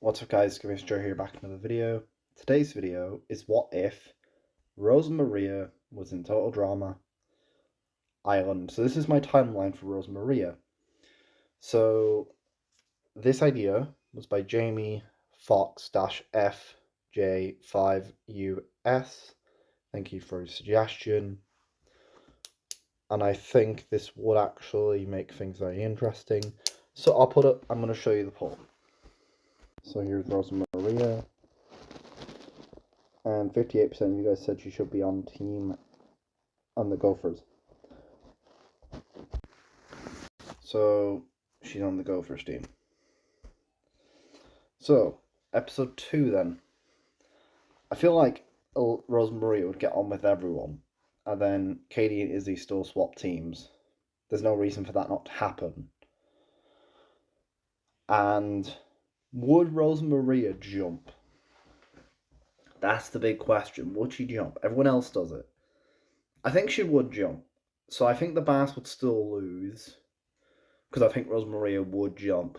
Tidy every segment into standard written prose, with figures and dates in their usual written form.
What's up guys, Giving Joe here back in another video. Today's video is what if Rosa Maria was in Total Drama Island. So this is my timeline for Rosa Maria. So this idea was by Jamie Fox-FJ5US. Thank you for your suggestion. And I think this would actually make things very interesting. So I'm going to show you the poll. So here's Rosa Maria. And 58% of you guys said she should be on the Gophers. So she's on the Gophers team. So episode 2 then. I feel like Rosa Maria would get on with everyone, and then Katie and Izzy still swap teams. There's no reason for that not to happen. And would Rosa Maria jump? That's the big question. Would she jump? Everyone else does it. I think she would jump. So I think the Bass would still lose, because I think Rosa Maria would jump,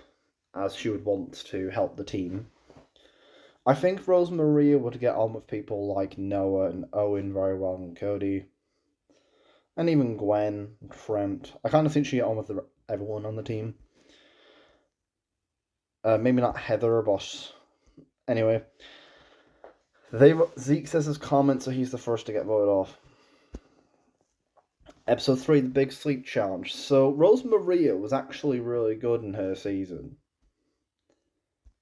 as she would want to help the team. I think Rosa Maria would get on with people like Noah and Owen very well, and Cody. And even Gwen and Trent. I kind of think she'd get on with everyone on the team. Maybe not Heather, but anyway. Zeke says his comment, so he's the first to get voted off. Episode 3, the Big Sleep Challenge. So Rosa Maria was actually really good in her season.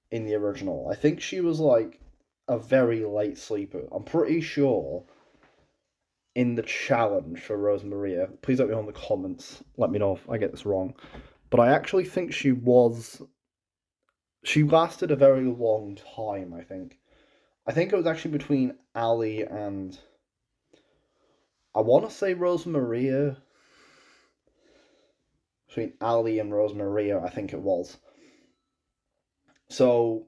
In the original. I think she was like a very late sleeper. I'm pretty sure in the challenge for Rosa Maria, please let me know in the comments, let me know if I get this wrong, but I actually think she lasted a very long time. I think it was actually between Ali and, I want to say Rosa Maria, between Ali and Rosa Maria, I think it was. So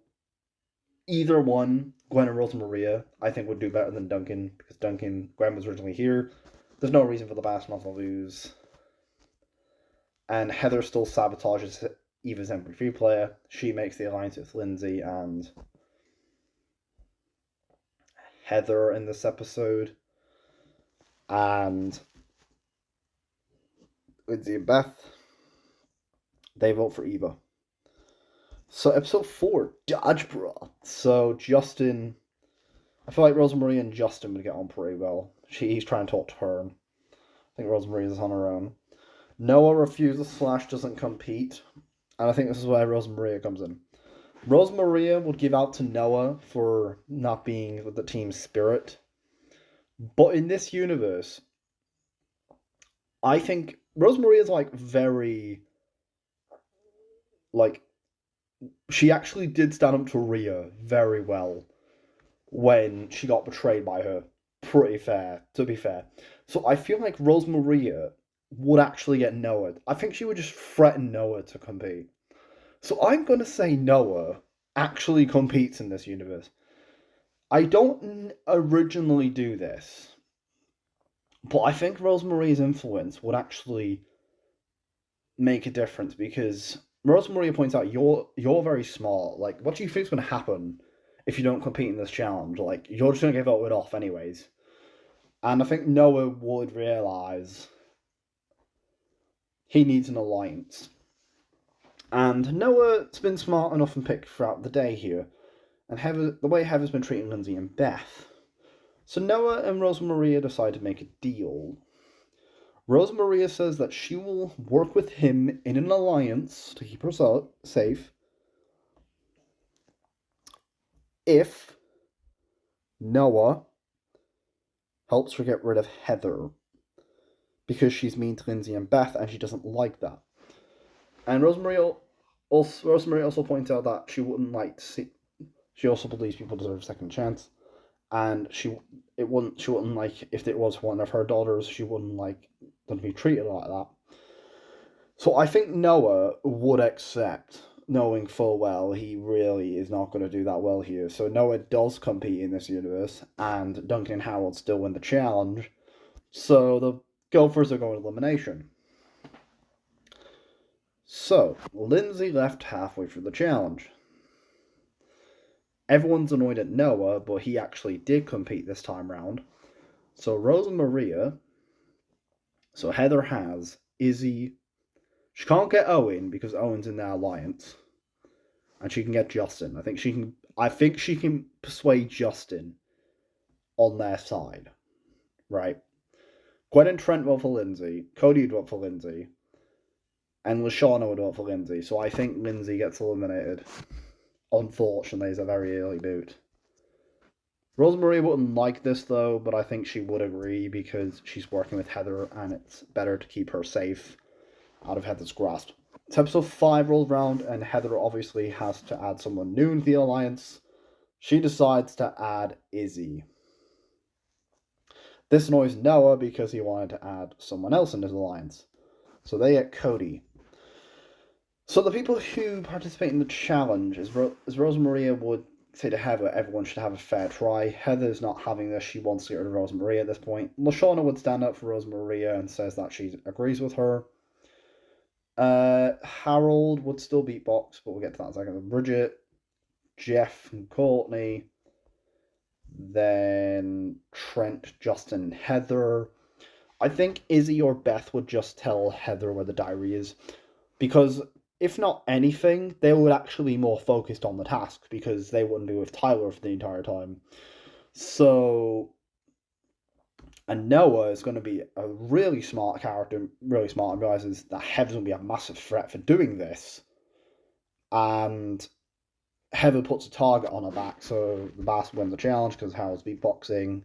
either one, Gwen and Rosa Maria, I think would do better than Duncan, because Gwen was originally here. There's no reason for the Bass not to lose. And Heather still sabotages Eva's MP3 player. She makes the alliance with Lindsay and Heather in this episode. And Lindsay and Beth, they vote for Eva. So episode 4, Dodge Bra. So Justin, I feel like Rosa Maria and Justin would get on pretty well. He's trying to talk to her, and I think Rosa Maria's on her own. Noah refuses / doesn't compete, and I think this is where Rosa Maria comes in. Rosa Maria would give out to Noah for not being with the team spirit, but in this universe, I think Rosa Maria's she actually did stand up to Rhea very well when she got betrayed by her. Pretty fair, to be fair. So I feel like Rosa Maria would actually get Noah. I think she would just threaten Noah to compete. So I'm going to say Noah actually competes in this universe. I don't originally do this, but I think Rosa Maria's influence would actually make a difference, because Rosa Maria points out you're very smart. Like, what do you think is going to happen if you don't compete in this challenge? Like, you're just going to get voted off anyways. And I think Noah would realise he needs an alliance. And Noah's been smart enough and picked throughout the day here. And the way Heather's been treating Lindsay and Beth. So Noah and Rosa Maria decide to make a deal. Rosa Maria says that she will work with him in an alliance to keep her safe if Noah helps her get rid of Heather, because she's mean to Lindsay and Beth and she doesn't like that. And Rosa Maria also points out that she wouldn't like to see. She also believes people deserve a second chance, and she wouldn't like, if it was one of her daughters, she wouldn't like them to be treated like that. So I think Noah would accept, knowing full well he really is not going to do that well here. So Noah does compete in this universe, and Duncan and Harold still win the challenge. So the Gophers are going to elimination. So Lindsay left halfway through the challenge. Everyone's annoyed at Noah, but he actually did compete this time round. So Rosa Maria. So Heather has Izzy. She can't get Owen because Owen's in their alliance, and she can get Justin. I think she can. I think she can persuade Justin on their side, right? Gwen and Trent vote for Lindsay. Cody would vote for Lindsay, and Lashana would vote for Lindsay. So I think Lindsay gets eliminated. Unfortunately, it's a very early boot. Rosa Maria wouldn't like this though, but I think she would agree because she's working with Heather, and it's better to keep her safe out of Heather's grasp. So episode 5 rolls around, and Heather obviously has to add someone new into the alliance. She decides to add Izzy. This annoys Noah because he wanted to add someone else in his alliance. So they get Cody. So the people who participate in the challenge, as Rosa Maria would say to Heather, everyone should have a fair try. Heather's not having this. She wants to get rid of Rosa Maria at this point. Lashana would stand up for Rosa Maria and says that she agrees with her. Harold would still beatbox, but we'll get to that in a second. Bridget, Jeff, and Courtney. Then Trent, Justin, and Heather. I think Izzy or Beth would just tell Heather where the diary is. Because if not anything, they would actually be more focused on the task because they wouldn't be with Tyler for the entire time. So, and Noah is going to be a really smart character, really smart, and realizes that Heather's going to be a massive threat for doing this. And Heather puts a target on her back, so the boss wins the challenge because Harold's beatboxing.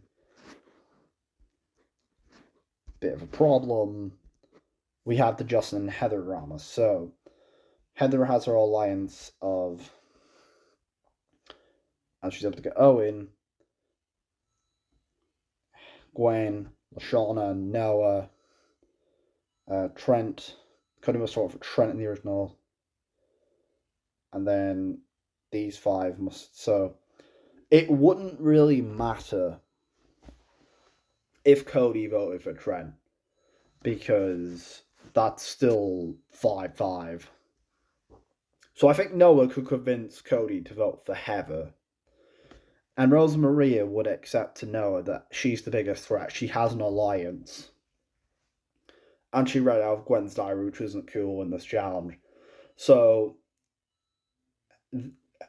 Bit of a problem. We have the Justin and Heather drama. So, Heather has her alliance of, and she's able to get Owen, Gwen, Lashana, Noah, Trent. Cody must start for Trent in the original. And then these 5 must. So it wouldn't really matter if Cody voted for Trent because that's still 5-5. So I think Noah could convince Cody to vote for Heather. And Rosa Maria would accept to Noah that she's the biggest threat. She has an alliance. And she read out of Gwen's diary, which isn't cool in this challenge. So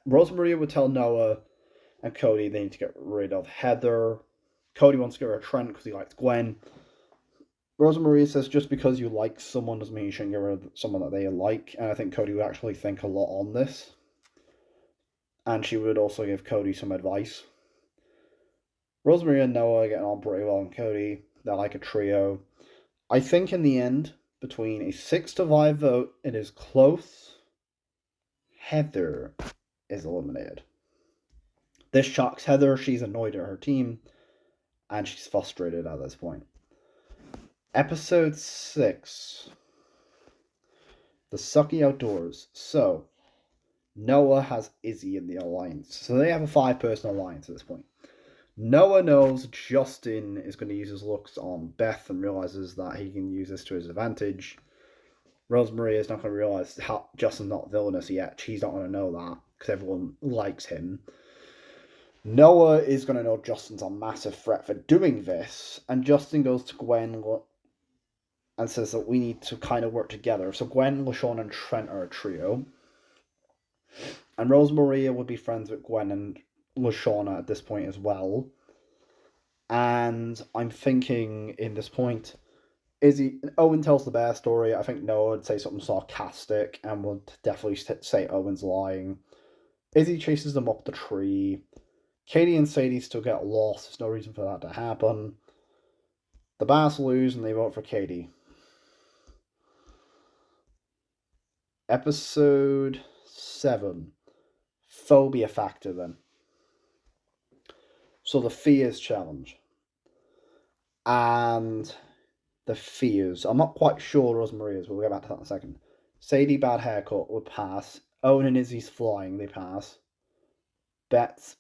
Rosa Maria would tell Noah and Cody they need to get rid of Heather. Cody wants to get rid of Trent because he likes Gwen. Rosa Maria says just because you like someone doesn't mean you shouldn't get rid of someone that they like. And I think Cody would actually think a lot on this. And she would also give Cody some advice. Rosa Maria and Noah are getting on pretty well, and Cody, they're like a trio. I think in the end, between a 6-5 vote, it is close. Heather is eliminated. This shocks Heather. She's annoyed at her team, and she's frustrated at this point. Episode 6. The Sucky Outdoors. So, Noah has Izzy in the alliance. So they have a 5-person alliance at this point. Noah knows Justin is going to use his looks on Beth and realizes that he can use this to his advantage. Rosa Maria is not going to realize how Justin's not villainous yet. She's not going to know that because everyone likes him. Noah is going to know Justin's a massive threat for doing this, and Justin goes to Gwen and says that we need to kind of work together. So Gwen, Lashana, and Trent are a trio. And Rosa Maria would be friends with Gwen and Lashana at this point as well. And I'm thinking in this point, Owen tells the bear story. I think Noah would say something sarcastic and would definitely say Owen's lying. Izzy chases them up the tree. Katie and Sadie still get lost. There's no reason for that to happen. The Bass lose and they vote for Katie. Episode 7. Phobia Factor then. So the fears challenge. And the fears. I'm not quite sure Rosa Maria's, but we'll get back to that in a second. Sadie, bad haircut, would pass. Owen and Izzy's flying, they pass. Beth's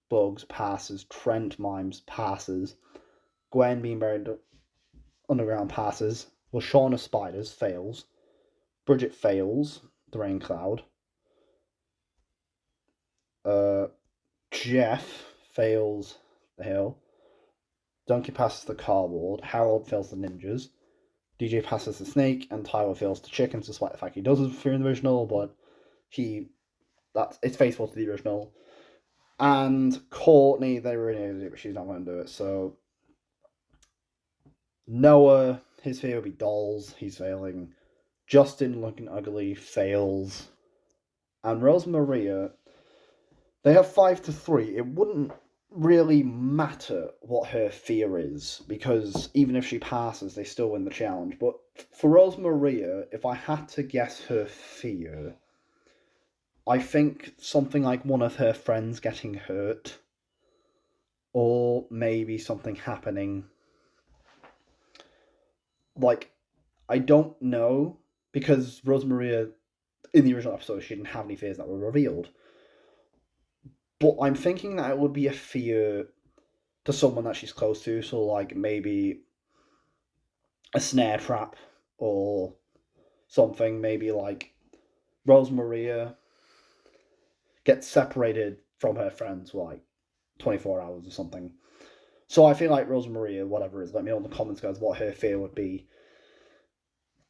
bugs passes. Trent mimes passes. Gwen being buried underground passes. Lashana spiders fails. Bridget fails. The rain cloud. Jeff fails the hill. Duncan passes the cardboard. Harold fails the ninjas. DJ passes the snake, and Tyler fails the chickens, despite the fact he does fear in the original, but it's faithful to the original. And Courtney, they were in it, but she's not going to do it. So Noah, his fear would be dolls. He's failing. Justin, looking ugly, fails. And Rosa Maria, they have 5-3. It wouldn't really matter what her fear is, because even if she passes, they still win the challenge. But for Rosa Maria, if I had to guess her fear, I think something like one of her friends getting hurt, or maybe something happening. Like, I don't know, because Rosa Maria, in the original episode, she didn't have any fears that were revealed. But I'm thinking that it would be a fear to someone that she's close to, so like maybe a snare trap or something. Maybe like Rosa Maria gets separated from her friends for like 24 hours or something. So I feel like Rosa Maria, whatever it is, let me know in the comments, guys, what her fear would be.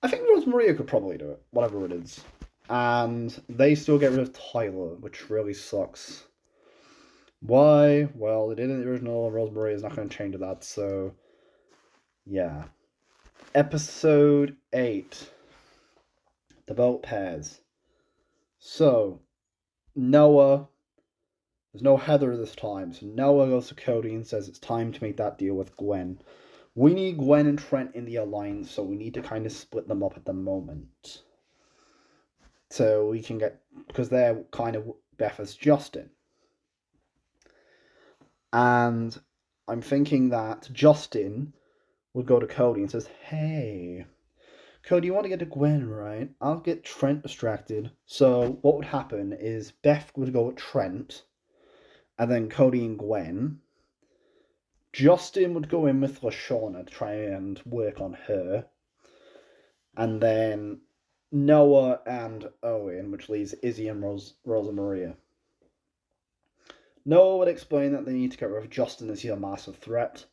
I think Rosa Maria could probably do it, whatever it is. And they still get rid of Tyler, which really sucks. Why? Well, they did in the original, and Rosa Maria is not going to change that, so yeah. Episode 8. The boat pairs. So, Noah, there's no Heather this time, so Noah goes to Cody and says it's time to make that deal with Gwen. We need Gwen and Trent in the alliance, so we need to kind of split them up at the moment. So we can get, because they're kind of Beth as Justin. And I'm thinking that Justin would go to Cody and says, hey, Cody, you want to get to Gwen, right? I'll get Trent distracted. So what would happen is Beth would go with Trent, and then Cody and Gwen. Justin would go in with LaShawna to try and work on her. And then Noah and Owen, which leaves Izzy and Rosa Maria. Noah would explain that they need to get rid of Justin as he's a massive threat.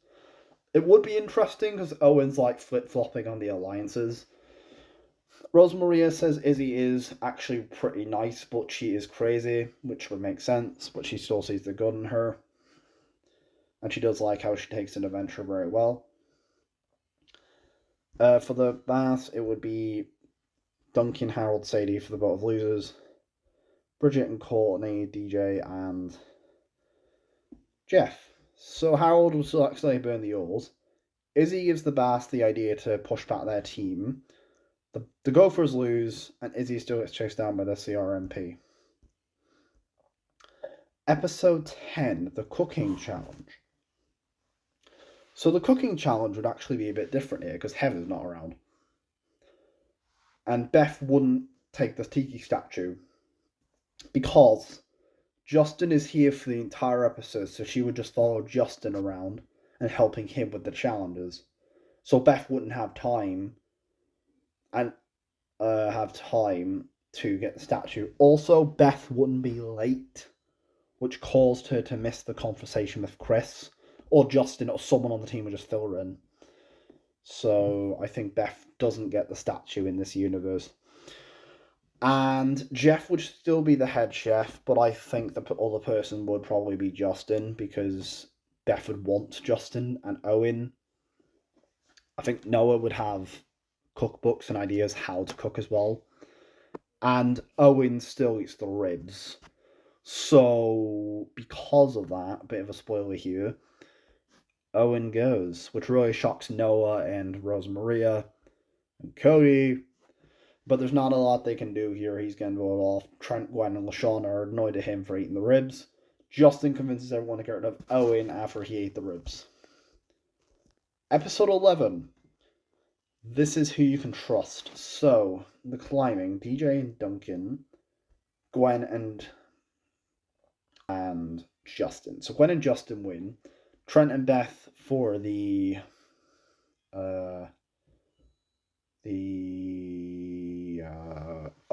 It would be interesting because Owen's like flip-flopping on the alliances. Rosa Maria says Izzy is actually pretty nice, but she is crazy, which would make sense, but she still sees the good in her. And she does like how she takes an adventure very well. For the bath, it would be Duncan, Harold, Sadie for the boat of losers. Bridget and Courtney, DJ, and Jeff. So Harold will still accidentally burn the oars. Izzy gives the bath the idea to push back their team. The Gophers lose, and Izzy still gets chased down by the CRMP. Episode 10, the Cooking Challenge. So the Cooking Challenge would actually be a bit different here, because Heather's not around. And Beth wouldn't take the Tiki statue, because Justin is here for the entire episode, so she would just follow Justin around and helping him with the challenges. So Beth wouldn't have time to get the statue. Also, Beth wouldn't be late, which caused her to miss the conversation with Chris, or Justin, or someone on the team would just fill her in. So I think Beth doesn't get the statue in this universe. And Jeff would still be the head chef, but I think the other person would probably be Justin, because Beth would want Justin and Owen. I think Noah would have cookbooks and ideas how to cook as well. And Owen still eats the ribs. So, because of that, a bit of a spoiler here, Owen goes, which really shocks Noah and Rosa Maria and Cody. But there's not a lot they can do here. He's getting voted off. Trent, Gwen, and LaShawn are annoyed at him for eating the ribs. Justin convinces everyone to get rid of Owen after he ate the ribs. Episode 11. This is who you can trust. So, the climbing, DJ and Duncan, Gwen and Justin. So Gwen and Justin win. Trent and Beth for the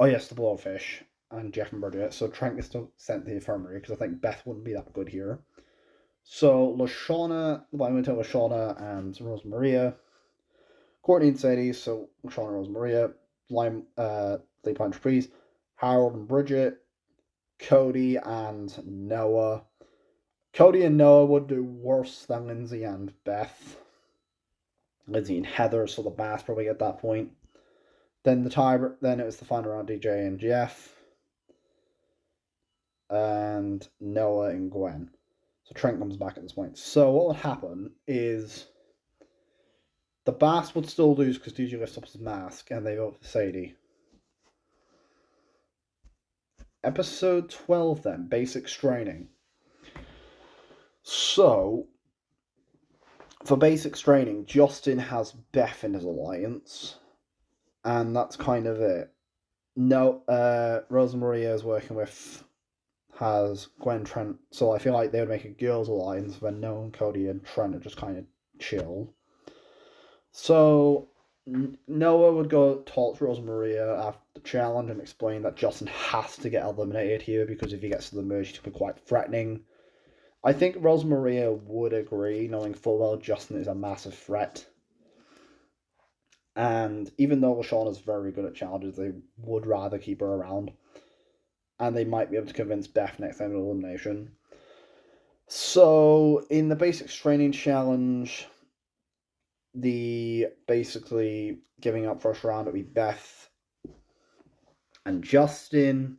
blowfish. and Jeff and Bridget. So Trent is still sent to the infirmary because I think Beth wouldn't be that good here. So Lashana, I'm going to tell Lashana and Rosa Maria. Courtney and Sadie, so Lashana and Rosa Maria. Lime, they plant trees. Harold and Bridget. Cody and Noah. Cody and Noah would do worse than Lindsay and Beth. Lindsay and Heather, so the Bass probably at that point. Then then it was the final round, DJ and Jeff. And Noah and Gwen. So Trent comes back at this point. So what would happen is the Bass would still lose because DJ lifts up his mask and they vote for Sadie. Episode 12 then, basic straining. So, for basic straining, Justin has Beth in his alliance. And that's kind of it. No, Rosa Maria is working with, has Gwen, Trent. So I feel like they would make a girls' alliance when Noah and Cody and Trent are just kind of chill. So Noah would go talk to Rosa Maria after the challenge and explain that Justin has to get eliminated here because if he gets to the merge, it could be quite threatening. I think Rosa Maria would agree, knowing full well Justin is a massive threat. And even though LaShawn is very good at challenges, they would rather keep her around. And they might be able to convince Beth next time in elimination. So, in the basic straining challenge, the basically giving up first round would be Beth and Justin.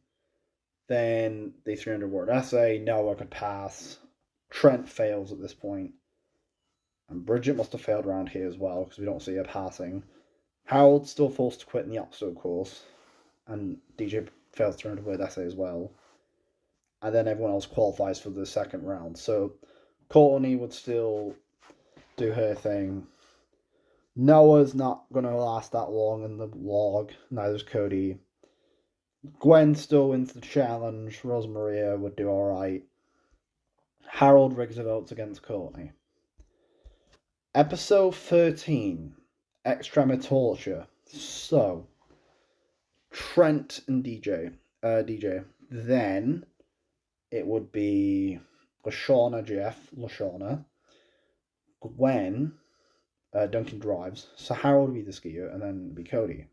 Then the 300-word essay, Noah could pass. Trent fails at this point. And Bridget must have failed around here as well, because we don't see her passing. Harold's still forced to quit in the obstacle course. And DJ fails 300-word essay as well. And then everyone else qualifies for the second round. So Courtney would still do her thing. Noah's not going to last that long in the vlog. Neither's Cody. Gwen still wins the challenge. Rosa Maria would do alright. Harold rigs the votes against Courtney. Episode 13. Extrematorture. So, Trent and DJ. Then, it would be Lashana, Jeff, Lashana. Gwen, Duncan drives. So Harold would be the skier, and then it'd be Cody.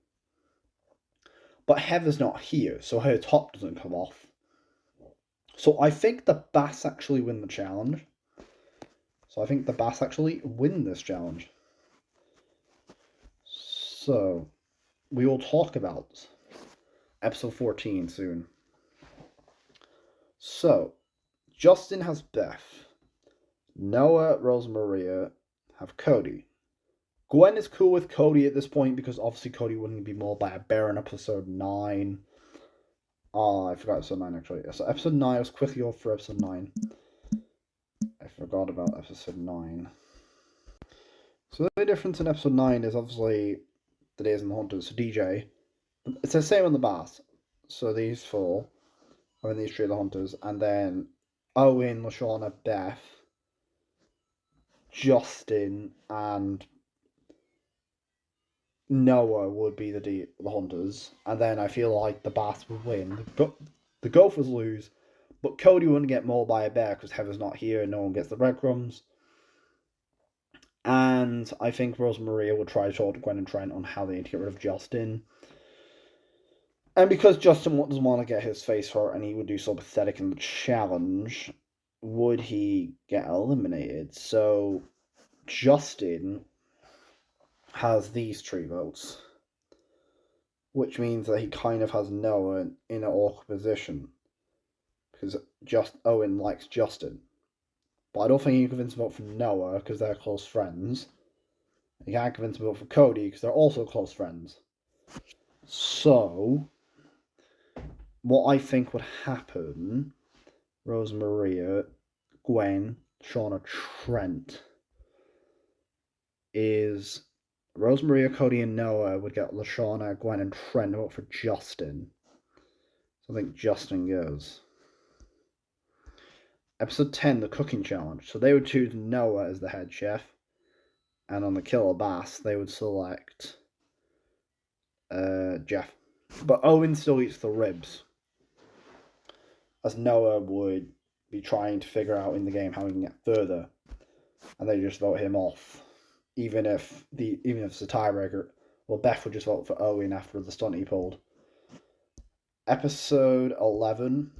But Heather's not here, so her top doesn't come off. So I think the Bass actually win the challenge. So I think the Bass actually win this challenge. So, we will talk about episode 14 soon. So, Justin has Beth. Noah, Rosa Maria have Cody. Gwen is cool with Cody at this point because obviously Cody wouldn't be mauled by a bear in episode 9. Oh, I forgot episode 9 actually. So episode 9 was quickly off for episode 9. I forgot about episode 9. So the only difference in episode 9 is obviously the Days and the Hunters. So DJ, it's the same on the Bass. So these four are in these three of the Hunters. And then Owen, Lashana, Beth, Justin, and Noah would be the Hunters, and then I feel like the Bass would win. The Gophers lose, but Cody wouldn't get mauled by a bear because Heather's not here and no one gets the breadcrumbs. And I think Rosa Maria would try to talk to Gwen and Trent on how they need to get rid of Justin. And because Justin doesn't want to get his face hurt and he would do so pathetic in the challenge, would he get eliminated? So Justin has these 3 votes, which means that he kind of has Noah in an awkward position because Owen likes Justin, but I don't think he can convince him to vote for Noah because they're close friends. He can't convince him to vote for Cody because they're also close friends. So, what I think would happen: Rosa Maria, Gwen, Shauna, Trent, is Rosa Maria, Cody, and Noah would get Lashana, Gwen, and Trent to vote for Justin. So I think Justin goes. Episode 10, the cooking challenge. So they would choose Noah as the head chef. And on the Killer Bass, they would select Jeff. But Owen still eats the ribs. as Noah would be trying to figure out in the game how he can get further, and they just vote him off, even if it's a tiebreaker. Well, Beth would just vote for Owen after the stunt he pulled. Episode 11,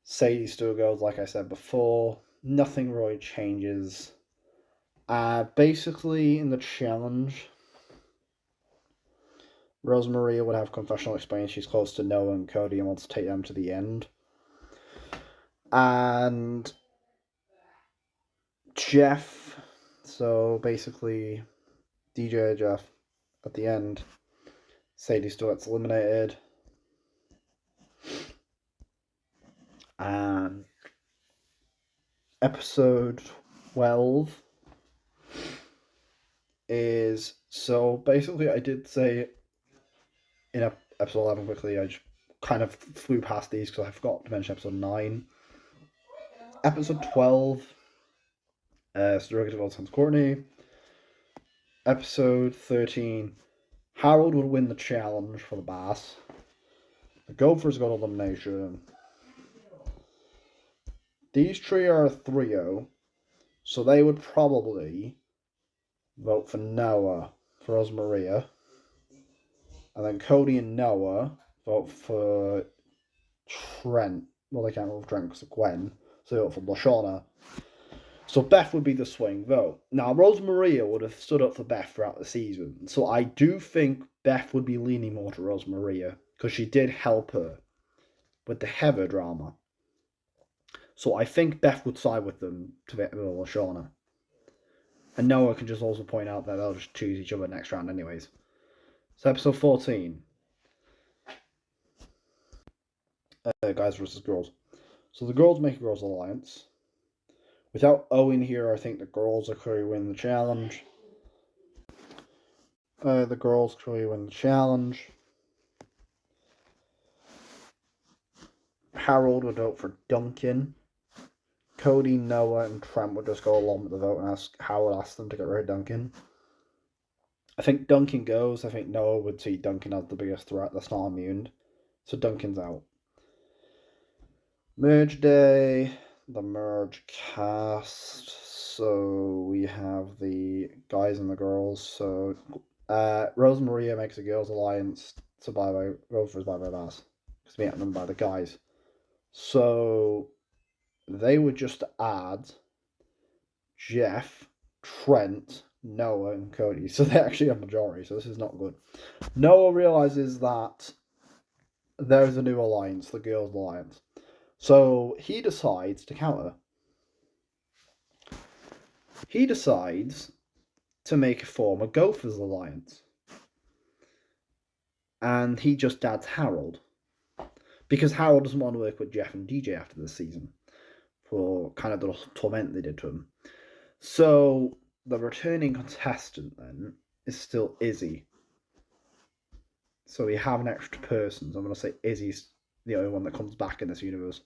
Sadie still goes, like I said before. Nothing really changes. Basically, in the challenge, Rosa Maria would have confessional experience. She's close to Noah and Cody and wants to take them to the end. And Jeff, so basically, DJ Jeff, at the end, Sadie still gets eliminated. And episode 12 is, so basically I did say in episode 11 quickly, I just kind of flew past these because I forgot to mention episode 9. Episode 12, Surrogate of Courtney. Episode 13, Harold would win the challenge for the bass. The Gophers got elimination. These three are a trio, so they would probably vote for Noah, for Rosa Maria. And then Cody and Noah vote for Trent. Well, they can't vote for Trent because of Gwen, so they vote for Lashana. So Beth would be the swing vote. Now, Rosa Maria would have stood up for Beth throughout the season, so I do think Beth would be leaning more to Rosa Maria, because she did help her with the Heather drama. So I think Beth would side with them to get rid of Lashana. And Noah can just also point out that they'll just choose each other next round anyways. So episode 14. Guys versus girls. So the girls make a girls alliance. Without Owen here, I think the girls are clearly win the challenge. The girls clearly win the challenge. Harold would vote for Duncan. Cody, Noah, and Trent would just go along with the vote and Harold ask them to get rid of Duncan. I think Duncan goes. I think Noah would see Duncan as the biggest threat that's not immune. So Duncan's out. Merge day. The merge cast. So we have the guys and the girls. So Rosa Maria makes a girls' alliance to Rover's by Bass. Because we get them by the guys. So they would just add Jeff, Trent, Noah, and Cody. So they actually have majority, so this is not good. Noah realizes that there's a new alliance, the girls' alliance. So he decides to counter. He decides to form a Gophers alliance. And he just adds Harold. Because Harold doesn't want to work with Jeff and DJ after this season. For kind of the torment they did to him. So the returning contestant then is still Izzy. So we have an extra person. So I'm going to say Izzy's the only one that comes back in this universe.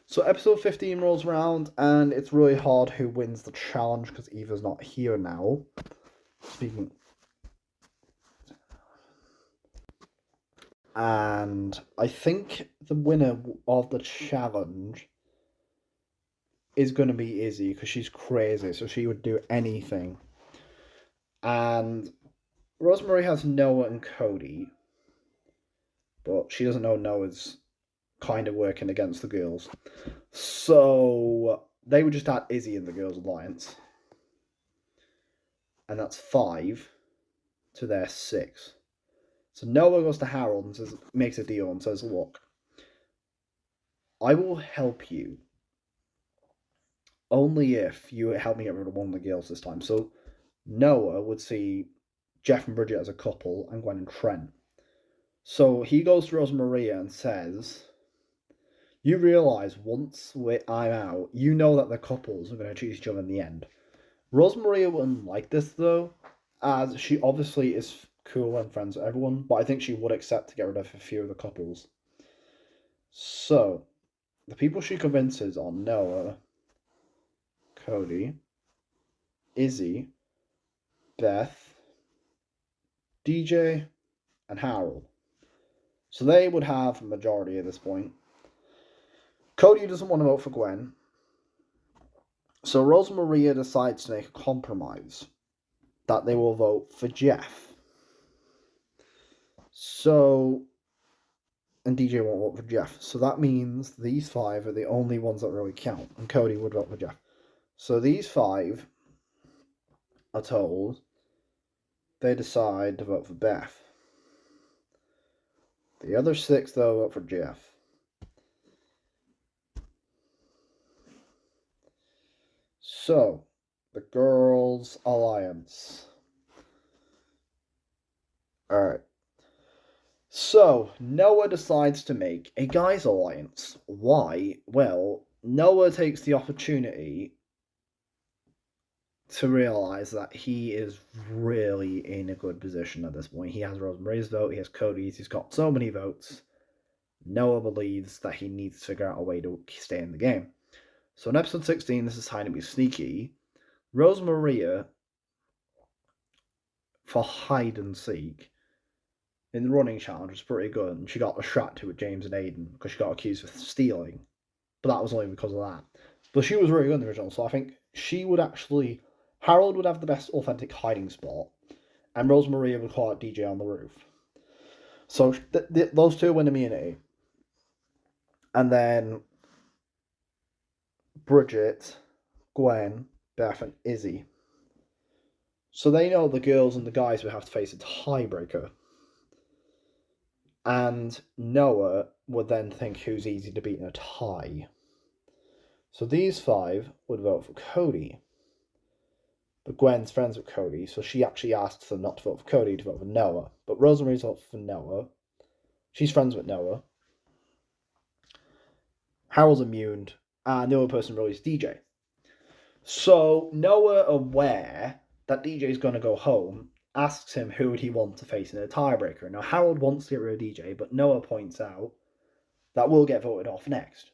So episode 15 rolls around, and it's really hard who wins the challenge because Eva's not here now. Speaking. And I think the winner of the challenge is going to be Izzy because she's crazy, so she would do anything. And Rosemary has Noah and Cody, but she doesn't know Noah's kind of working against the girls. So they would just add Izzy in the girls' alliance. And that's 5 to their 6. So Noah goes to Harold and makes a deal and says, look, I will help you only if you help me get rid of one of the girls this time. So Noah would see Jeff and Bridget as a couple and Gwen and Trent. So he goes to Rosa Maria and says, you realise once I'm out, you know that the couples are going to choose each other in the end. Rosa Maria wouldn't like this though, as she obviously is cool and friends with everyone, but I think she would accept to get rid of a few of the couples. So, the people she convinces are Noah, Cody, Izzy, Beth, DJ, and Harold. So they would have a majority at this point. Cody doesn't want to vote for Gwen. So Rosa Maria decides to make a compromise that they will vote for Jeff. So, and DJ won't vote for Jeff. So that means these 5 are the only ones that really count. And Cody would vote for Jeff. So these 5 are told they decide to vote for Beth. The other 6, though, vote for Jeff. So, the Girls' Alliance. Alright. So, Noah decides to make a Guys' Alliance. Why? Well, Noah takes the opportunity to realise that he is really in a good position at this point. He has Rosa Maria's vote, he has Cody's, he's got so many votes. Noah believes that he needs to figure out a way to stay in the game. So in episode 16, this is trying to be sneaky. Rosa Maria, for hide and seek, in the running challenge was pretty good, and she got a shot to with James and Aiden because she got accused of stealing. But that was only because of that. But she was really good in the original, so I think she would actually... Harold would have the best authentic hiding spot, and Rosa Maria would call out DJ on the roof. So those 2 win immunity. And then Bridget, Gwen, Beth, and Izzy. So they know the girls and the guys would have to face a tiebreaker. And Noah would then think who's easy to beat in a tie. So these 5 would vote for Cody. But Gwen's friends with Cody, so she actually asked them not to vote for Cody, to vote for Noah. But Rosamarie's vote for Noah. She's friends with Noah. Harold's immune, and the other person really is DJ. So Noah, aware that DJ's going to go home, asks him who would he want to face in a tiebreaker. Now Harold wants to get rid of DJ, but Noah points out that will get voted off next.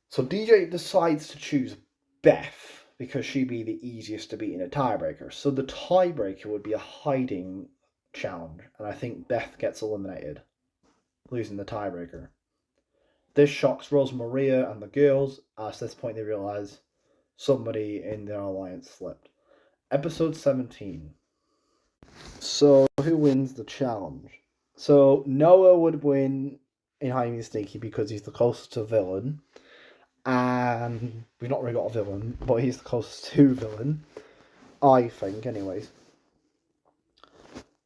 So DJ decides to choose Beth, because she'd be the easiest to beat in a tiebreaker. So the tiebreaker would be a hiding challenge, and I think Beth gets eliminated, losing the tiebreaker. This shocks Rosa Maria and the girls, as at this point they realise somebody in their alliance slipped. Episode 17. So, who wins the challenge? So, Noah would win in hiding and sneaky because he's the closest to villain. And we've not really got a villain, but he's the closest to villain, I think, anyways.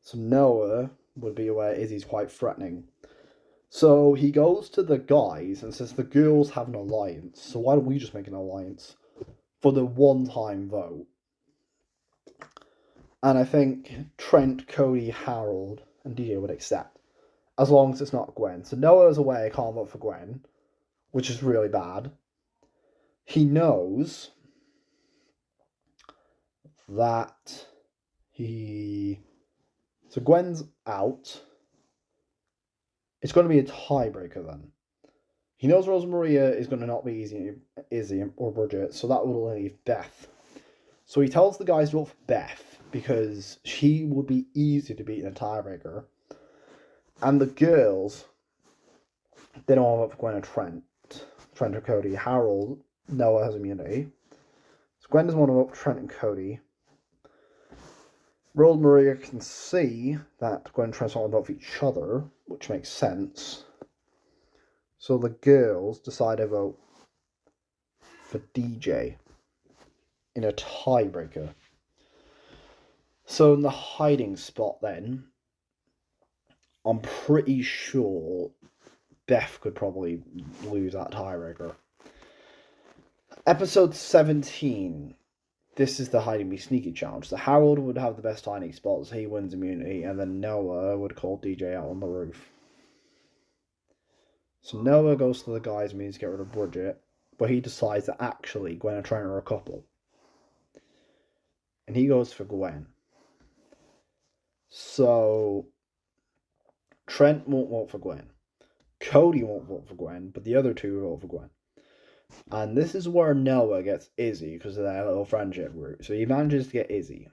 So Noah would be aware Izzy's quite threatening. So he goes to the guys and says the girls have an alliance, so why don't we just make an alliance for the one-time vote? And I think Trent, Cody, Harold, and DJ would accept, as long as it's not Gwen. So Noah is aware he can't vote for Gwen, which is really bad. He knows that So Gwen's out. It's going to be a tiebreaker then. He knows Rosa Maria is going to not be Izzy or Bridget, so that will leave Beth. So he tells the guys to vote for Beth, because she would be easy to beat in a tiebreaker. And the girls, they don't want to vote for Gwen or Trent. Trent or Cody. Harold, Noah has immunity. So Gwen doesn't want to vote for Trent and Cody. Rosa Maria can see that Gwen and Trent want to vote for each other, which makes sense. So the girls decide to vote for DJ in a tiebreaker. So in the hiding spot then, I'm pretty sure Beth could probably lose that tiebreaker. Episode 17. This is the hiding be sneaky challenge. So Harold would have the best hiding spots. He wins immunity, and then Noah would call DJ out on the roof. So Noah goes to the guys and means to get rid of Bridget, but he decides that actually Gwen and Trent are a couple. And he goes for Gwen. So Trent won't vote for Gwen. Cody won't vote for Gwen, but the other 2 vote for Gwen. And this is where Noah gets Izzy because of their little friendship group. So he manages to get Izzy.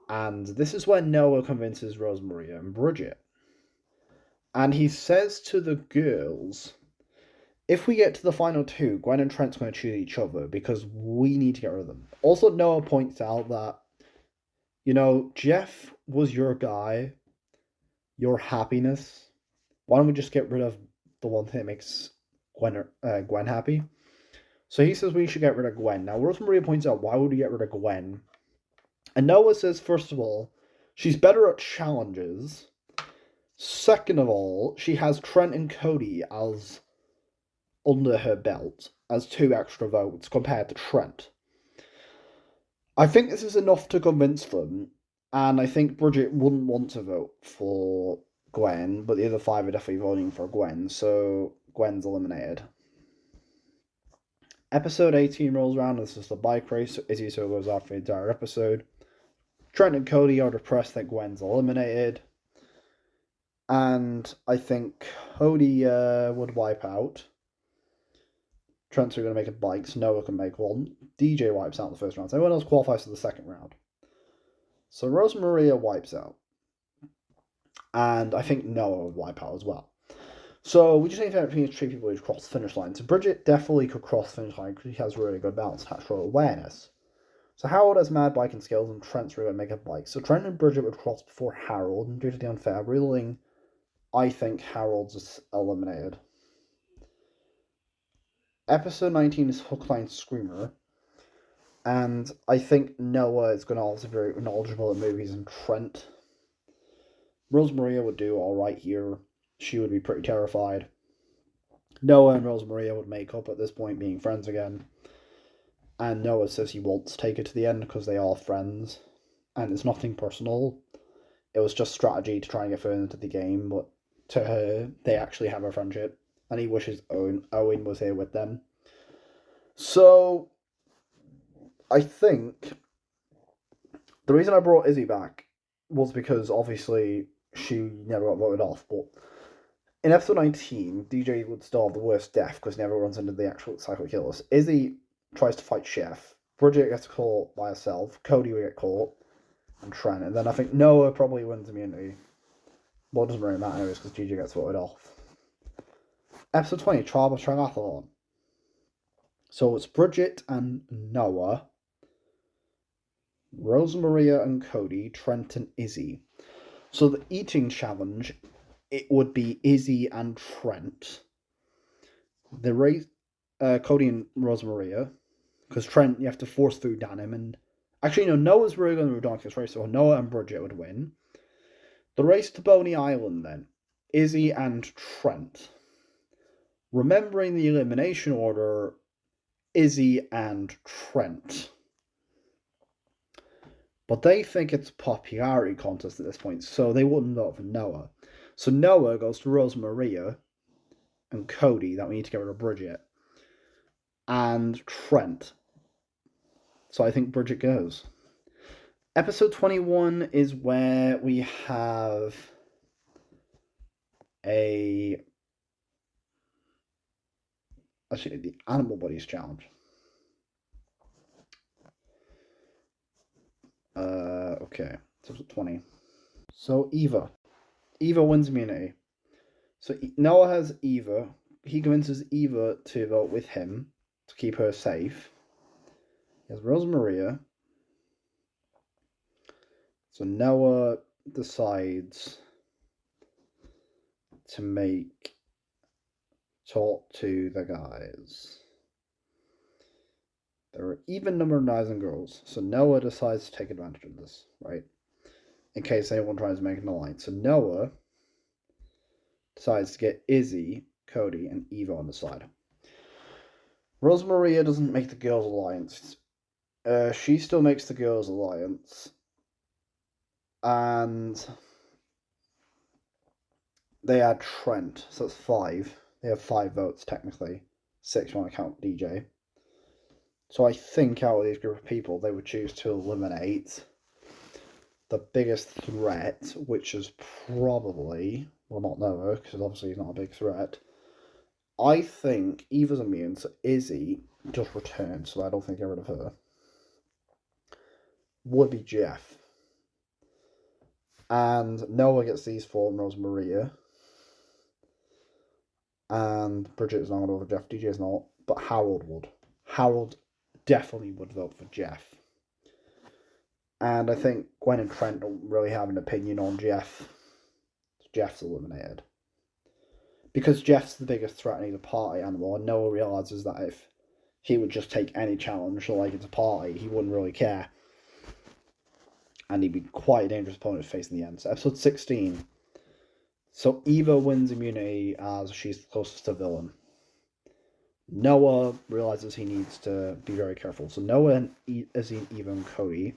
And this is when Noah convinces Rosa Maria and Bridget. And he says to the girls, if we get to the final two, Gwen and Trent's going to choose each other because we need to get rid of them. Also, Noah points out that, Jeff was your guy, your happiness. Why don't we just get rid of the one thing that makes Gwen happy? So he says we should get rid of Gwen. Now, Rosa Maria points out, why would we get rid of Gwen? And Noah says, first of all, she's better at challenges. Second of all, she has Trent and Cody as under her belt as 2 extra votes compared to Trent. I think this is enough to convince them, and I think Bridget wouldn't want to vote for Gwen, but the other 5 are definitely voting for Gwen, so Gwen's eliminated. Episode 18 rolls around, this is the bike race, so Izzy so goes off the entire episode. Trent and Cody are depressed that Gwen's eliminated, and I think Cody would wipe out. Trent's are going to make a bike, so Noah can make one. DJ wipes out the first round, so everyone else qualifies for the second round. So Rosa Maria wipes out. And I think Noah would wipe out as well. So we just need to between 3 people who cross the finish line. So Bridget definitely could cross the finish line because she has really good balance, natural awareness. So Harold has mad biking skills and Trent's really going to make a bike. So Trent and Bridget would cross before Harold, and due to the unfair ruling, I think Harold's eliminated. Episode 19 is Hookline Screamer, and I think Noah is going to also be very knowledgeable at movies, and Trent. Rosa Maria would do alright here. She would be pretty terrified. Noah and Rosa Maria would make up at this point, being friends again. And Noah says he wants to take it to the end because they are friends, and it's nothing personal. It was just strategy to try and get further into the game, but to her, they actually have a friendship. And he wishes Owen was here with them. So, I think the reason I brought Izzy back was because obviously she never got voted off. But in episode 19, DJ would still have the worst death because he never runs into the actual psycho killers. Izzy tries to fight Chef. Bridget gets caught by herself. Cody will get caught. And Trent. And then I think Noah probably wins immunity. Well, it doesn't really matter anyways because DJ gets voted off. Episode 20, Triathlon. So it's Bridget and Noah, Rosa Maria and Cody, Trent and Izzy. So the eating challenge, it would be Izzy and Trent. The race, Cody and Rosa Maria, because Trent, you have to force food down him. And actually, no, Noah's really going to be ridiculous race, so Noah and Bridget would win. The race to Boney Island then, Izzy and Trent. Remembering the elimination order, Izzy and Trent. But they think it's a popularity contest at this point, so they wouldn't vote for Noah. So Noah goes to Rosa Maria and Cody that we need to get rid of Bridget. And Trent. So I think Bridget goes. Episode 21 is where we have the Animal Bodies Challenge. Okay, so 20. So Eva wins immunity. So Noah has Eva. He convinces Eva to vote with him to keep her safe. He has Rosa Maria. So Noah decides to talk to the guys. There are even number of guys and girls, so Noah decides to take advantage of this, right? In case anyone tries to make an alliance. So Noah decides to get Izzy, Cody, and Eva on the side. Rosa Maria doesn't make the girls' alliance. She still makes the girls' alliance. And they add Trent, so it's 5. They have 5 votes, technically. 6 when I count DJ. So I think out of these group of people, they would choose to eliminate the biggest threat, which is probably, well, not Noah, because obviously he's not a big threat. I think Eva's immune, so Izzy just returns, so I don't think get rid of her. Would be Jeff. And Noah gets these 4 and Rosa Maria. and Bridget's not going to vote for Jeff. DJ's not, but Harold would. Harold definitely would vote for Jeff. And I think Gwen and Trent don't really have an opinion on Jeff. Jeff's eliminated. Because Jeff's the biggest threat and he's a party animal, and Noah realises that if he would just take any challenge, like it's a party, he wouldn't really care. And he'd be quite a dangerous opponent to face in the end. So episode 16. So Eva wins immunity as she's closest to villain. Noah realizes he needs to be very careful. So Noah and Izzy and Eva and Cody.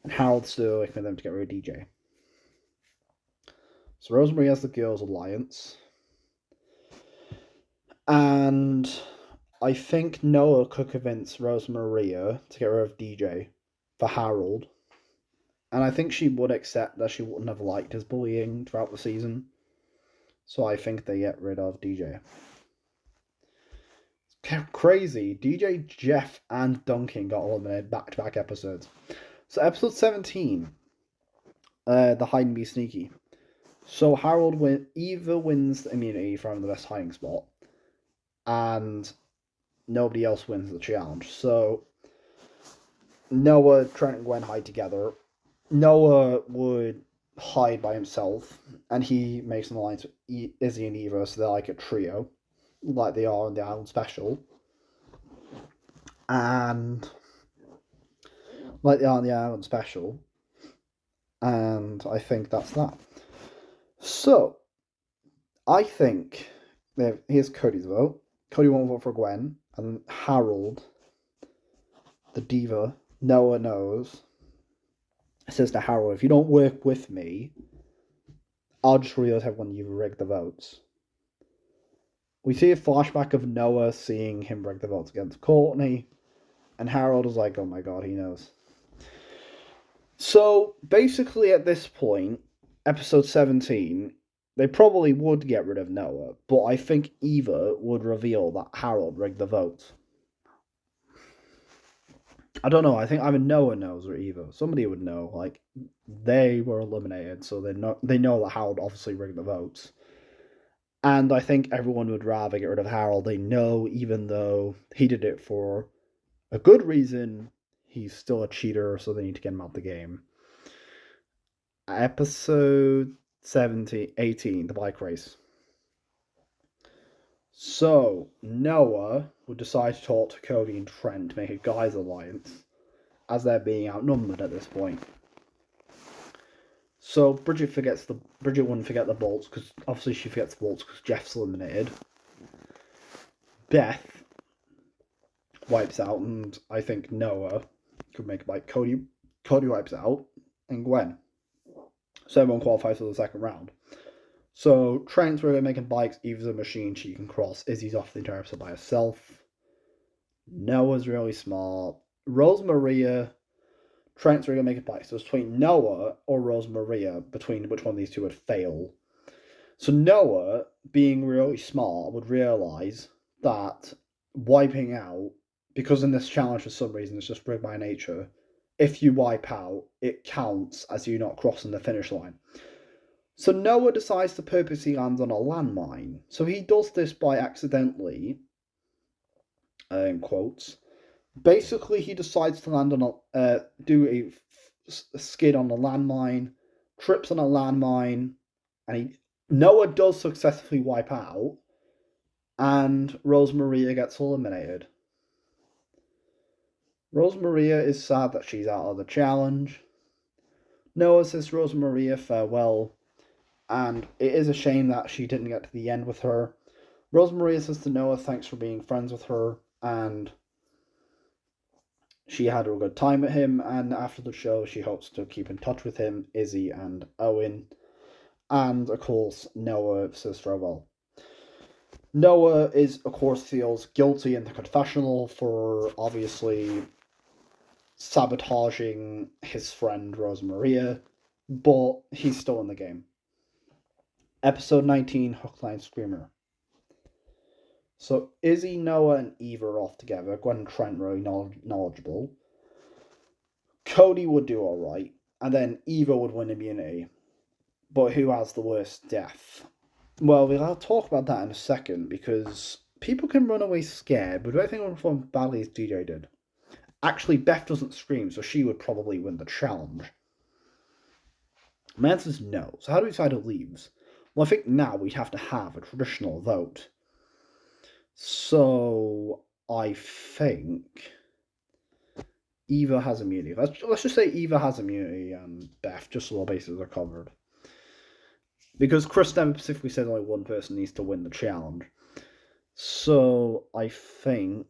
And Harold's still looking for them to get rid of DJ. So Rosa Maria has the Girls Alliance. And I think Noah could convince Rosa Maria to get rid of DJ for Harold. And I think she would accept that she wouldn't have liked his bullying throughout the season. So I think they get rid of DJ. It's crazy. DJ, Jeff, and Duncan got eliminated back-to-back episodes. So episode 17, the hide and be sneaky. So Harold Eva wins the immunity from the best hiding spot. And nobody else wins the challenge. So Noah, Trent, and Gwen hide together. Noah would hide by himself, and he makes an alliance with Izzy and Eva, so they're like a trio, like they are in the Island Special. And like they are in the Island Special. And I think that's that. So, I think, here's Cody's vote. Cody won't vote for Gwen, and Harold, the diva, Noah knows, says to Harold, if you don't work with me, I'll just realize everyone you've rigged the votes. We see a flashback of Noah seeing him rig the votes against Courtney, and Harold is like, oh my god, he knows. So, basically at this point, episode 17, they probably would get rid of Noah, but I think Eva would reveal that Harold rigged the votes. I don't know. I think either Noah knows or Eva. Somebody would know. Like, they were eliminated, so they know that Harold obviously rigged the votes. And I think everyone would rather get rid of Harold. They know, even though he did it for a good reason, he's still a cheater, so they need to get him out the game. Episode 18, the bike race. So, Noah would decide to talk to Cody and Trent to make a guys' alliance, as they're being outnumbered at this point. So, Bridget wouldn't forget the bolts, because obviously she forgets the bolts because Jeff's eliminated. Beth wipes out, and I think Noah could make it like Cody wipes out, and Gwen. So everyone qualifies for the second round. So Trent's really making bikes. Eva's a machine she can cross. Izzy's off the entire episode by herself. Noah's really smart. Rosa Maria, Trent's really making bikes. So it's between Noah or Rosa Maria, between which one of these two would fail. So Noah, being really smart, would realise that wiping out, because in this challenge for some reason it's just rigged by nature, if you wipe out, it counts as you not crossing the finish line. So Noah decides to purposely land on a landmine. So he does this by accidentally, in quotes. Basically, he decides to land on do a skid on a landmine, trips on a landmine, and Noah does successfully wipe out, and Rosa Maria gets eliminated. Rosa Maria is sad that she's out of the challenge. Noah says Rosa Maria farewell, and it is a shame that she didn't get to the end with her. Rosa Maria says to Noah thanks for being friends with her, and she had a good time with him, and after the show she hopes to keep in touch with him, Izzy and Owen. And of course Noah says farewell. Noah of course feels guilty in the confessional for obviously sabotaging his friend Rosa Maria, but he's still in the game. Episode 19, Hook, Line, Screamer. So Izzy, Noah, and Eva are off together. Gwen and Trent really knowledgeable. Cody would do alright, and then Eva would win immunity. But who has the worst death? Well, we'll talk about that in a second because people can run away scared, but do I think it'll perform badly as DJ did? Actually, Beth doesn't scream, so she would probably win the challenge. My answer is no. So how do we decide who leaves? Well, I think now we'd have to have a traditional vote. So I think Eva has immunity. Let's just say Eva has immunity and Beth, just so all bases are covered. Because Chris never specifically said only one person needs to win the challenge. So I think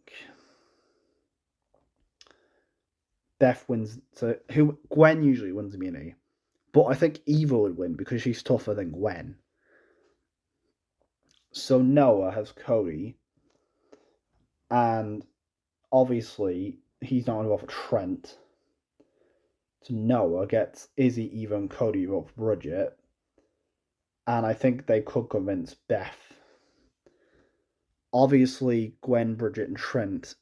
Beth wins. So Gwen usually wins immunity, but I think Eva would win because she's tougher than Gwen. So Noah has Cody, and obviously he's not going to go for Trent. So Noah gets Izzy, Eva, and Cody vote for Bridget, and I think they could convince Beth. Obviously, Gwen, Bridget, and Trent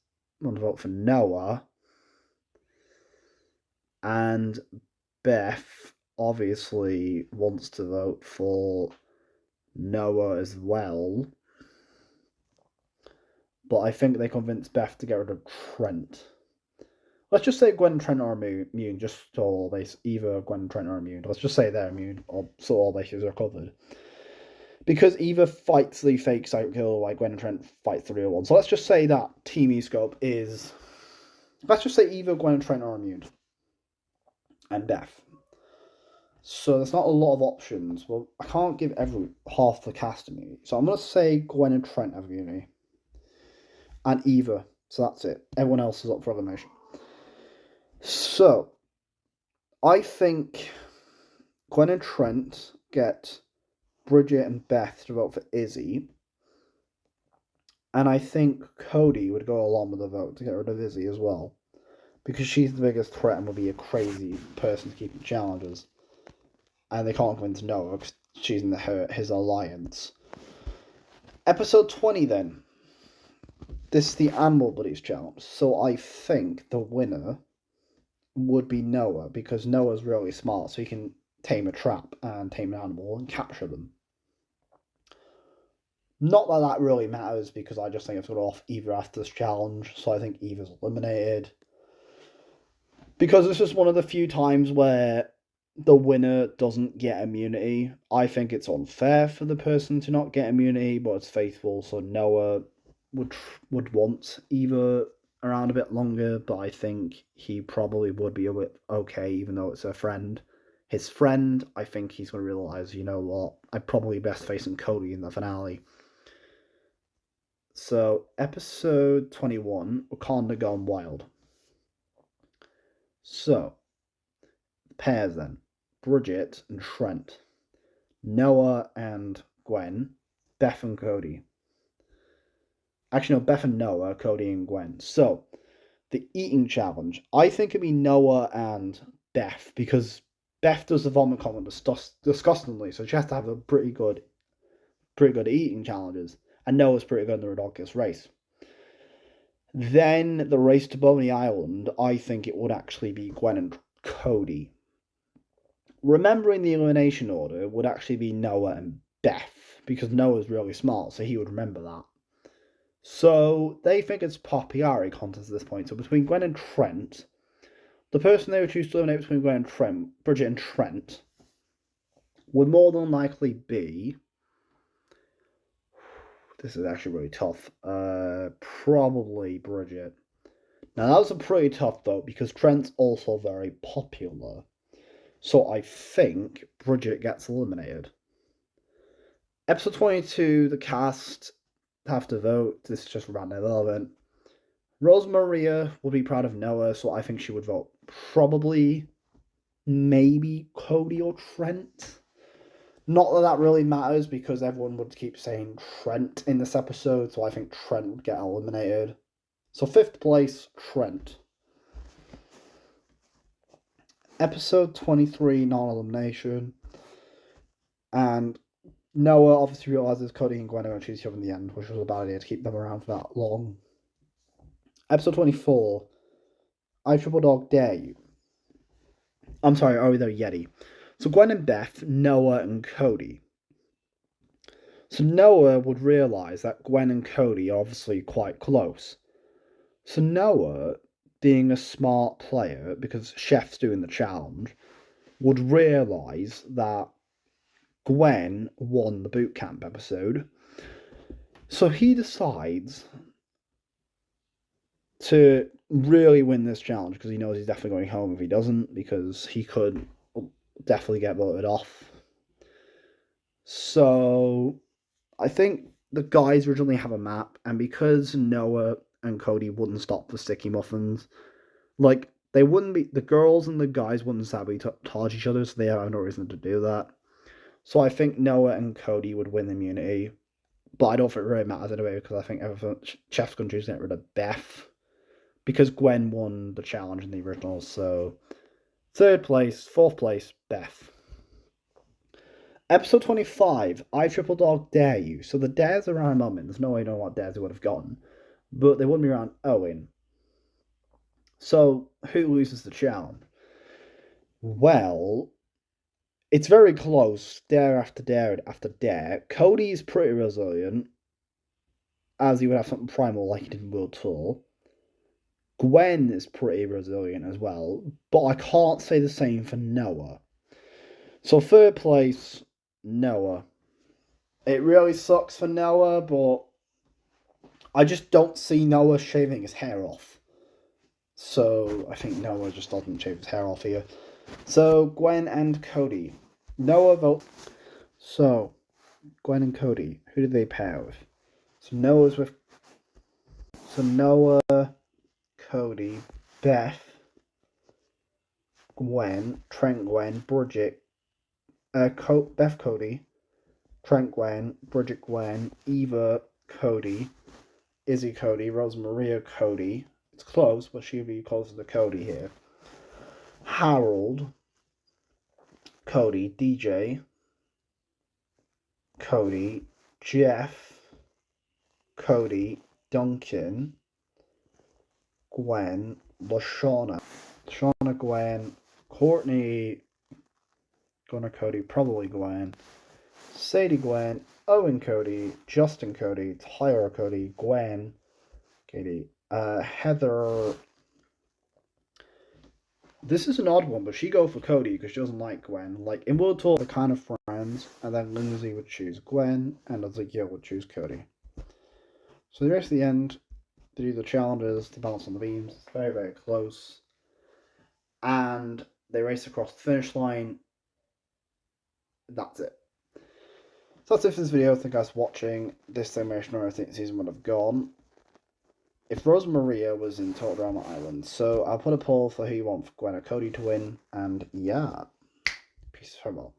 want to vote for Noah, and Beth obviously wants to vote for Noah as well. But I think they convinced Beth to get rid of Trent. Let's just say Gwen and Trent are immune, just so all base. Either Gwen and Trent are immune. Let's just say they're immune, so all bases are covered. Because Eva fights the fake psychic killer, like Gwen and Trent fights the real one. So let's just say that Team E-Scope is. Let's just say Eva, Gwen, and Trent are immune. And Beth. So there's not a lot of options. Well, I can't give half the cast immunity. So I'm going to say Gwen and Trent have immunity. And Eva. So that's it. Everyone else is up for elimination. So, I think Gwen and Trent get Bridget and Beth to vote for Izzy. And I think Cody would go along with the vote to get rid of Izzy as well. Because she's the biggest threat and will be a crazy person to keep in challenges. And they can't convince Noah because she's in his alliance. Episode 20 then. This is the Animal Buddies challenge. So I think the winner would be Noah, because Noah's really smart, so he can tame a trap and tame an animal and capture them. Not that that really matters, because I just think it's going off Eva after this challenge, so I think Eva's eliminated. Because this is one of the few times where the winner doesn't get immunity. I think it's unfair for the person to not get immunity, but it's faithful, so Noah would want Eva around a bit longer, but I think he probably would be a bit okay, even though it's a friend. His friend, I think he's going to realise, you know what, I'm probably best facing Cody in the finale. So, episode 21, Wakanda Gone Wild. So, pairs then. Bridget and Trent. Noah and Gwen. Beth and Cody. Actually, no, Beth and Noah, Cody and Gwen. So, the eating challenge. I think it'd be Noah and Beth, because Beth does the vomit comment disgustingly, so she has to have a pretty good eating challenges. And Noah's pretty good in the ridiculous race. Then the race to Boney Island, I think it would actually be Gwen and Cody. Remembering the elimination order would actually be Noah and Beth, because Noah's really smart, so he would remember that. So they think it's popularity contest at this point. So between Gwen and Trent, the person they would choose to eliminate between Gwen and Trent, Bridget and Trent, would more than likely be. This is actually really tough. Probably Bridget. Now that was a pretty tough vote because Trent's also very popular. So I think Bridget gets eliminated. Episode 22, the cast have to vote. This is just random irrelevant. Rosa Maria would be proud of Noah, so I think she would vote probably, maybe Cody or Trent. Not that that really matters, because everyone would keep saying Trent in this episode, so I think Trent would get eliminated. So 5th place, Trent. Episode 23, non-elimination. And Noah obviously realises Cody and Gwen are going to choose each other in the end, which was a bad idea to keep them around for that long. Episode 24, I Triple Dog Dare You. I'm sorry, Are We There Yeti? So Gwen and Beth, Noah and Cody. So Noah would realise that Gwen and Cody are obviously quite close. So Noah, being a smart player, because Chef's doing the challenge, would realise that Gwen won the boot camp episode. So he decides to really win this challenge because he knows he's definitely going home if he doesn't, because he could definitely get voted off. So I think the guys originally have a map, and because Noah and Cody wouldn't stop the sticky muffins, like they wouldn't be, the girls and the guys wouldn't sabotage each other, so they have no reason to do that. So I think Noah and Cody would win immunity, but I don't think it really matters anyway because I think everything Chef's going to choose to get rid of Beth because Gwen won the challenge in the original. So third place, fourth place, Beth. Episode 25, I Triple Dog Dare You. So the dares are around Owen. There's no way I know what dares they would have gotten, but they wouldn't be around Owen. So who loses the challenge? Well, it's very close, dare after dare after dare. Cody's pretty resilient, as he would have something primal like he did in World Tour. Gwen is pretty resilient as well, but I can't say the same for Noah. So third place, Noah. It really sucks for Noah, but I just don't see Noah shaving his hair off. So I think Noah just doesn't shave his hair off here. So Gwen and Cody. Noah vote. So Gwen and Cody, who did they pair with? So Noah's with. So Noah, Cody, Beth, Gwen, Trent Gwen, Bridget, Beth Cody, Trent Gwen, Bridget Gwen, Eva Cody, Izzy Cody, Rosa Maria Cody. It's close, but she'll be closer to Cody here. Harold, Cody, DJ, Cody, Jeff, Cody, Duncan, Gwen, LaShawna, Gwen, Courtney, Gunnar Cody, probably Gwen, Sadie Gwen, Owen Cody, Justin Cody, Tyra Cody, Gwen, Katie, Heather. This is an odd one, but she go for Cody because she doesn't like Gwen. Like in World Tour, they're kind of friends, and then Lindsay would choose Gwen, and Ezekiel would choose Cody. So the rest of the end, they do the challenges, they balance on the beams. It's very, very close, and they race across the finish line. That's it. So that's it for this video. Thank you guys for watching. This animation or I think season would have gone if Rosa Maria was in Total Drama Island. So I'll put a poll for who you want for Gwen or Cody to win. And yeah, peace, farewell.